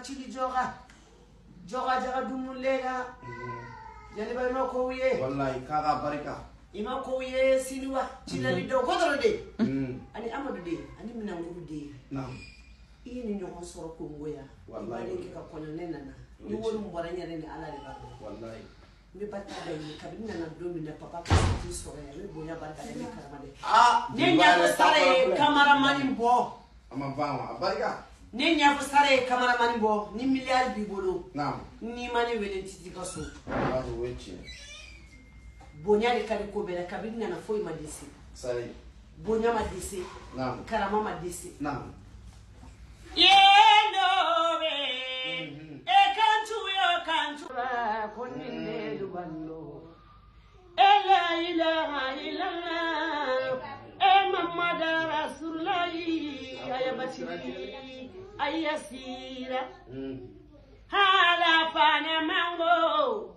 chili joga jaga dumulega jani bay mako wiye wallahi kaga barika ima ko wiye sinwa chilali do godoro de ani amadu de ani minanguru de naam ini nyoko soro ko ngoya wallahi ki ka kono nenana ni wolu mbara nyare ni ala de ba wallahi mi batta de ni kabina na do mi na papa ko ti soro ya mi bonya barka de karamade ne nya ko sare cameraman mbo ama vama barika ne nya ko sare cameraman mbo ni milliard bi bolo naam ni mani wele titi ka so wallahi wechi bonya de kali ko bela kabina na foi madisi sare bonya madisi naam karama madisi naam yendo be e kantu yo kantu koninde dubando la ilaha illallah e muhammad rasulullah ayabati ayasira hala fane mango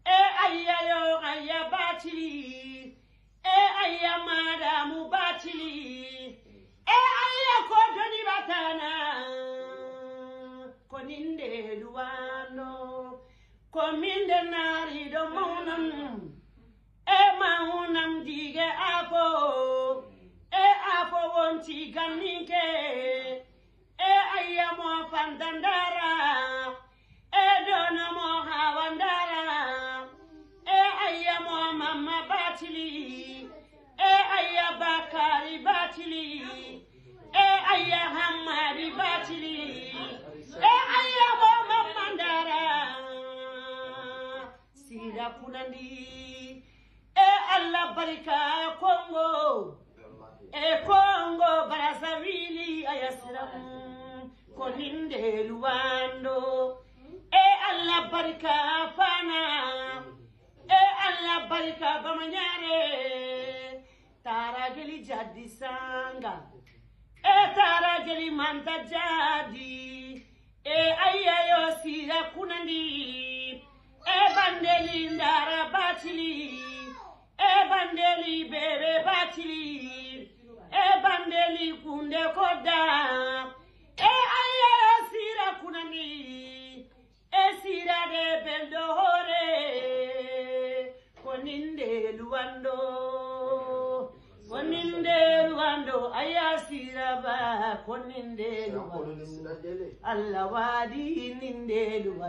e ayayo ayabati e ayamada mubati e ayako doni batana koninde duwano kominde nari do maunam e maunam dige apo wonti ganike e ayamo pandandara e dono mo hawandara e ayamo mama batili e ayabakari batili e ayahamari batili e ayamo mamandara sira kunandi e alla barika Kongo e Kongo Brazzaville ayasira koninde luwando e alla barika fana e alla barika bamanyare tarageli jadi sanga e tarageli manta jadi e ayayo sira kunandi e bandeli ndara batili e bandeli bebe batili e bandeli kunde koda e ayayo sira kunandi e sira de bendo hore koninde luwando ayasira ba koninde luwando Allah wadi ninde luwando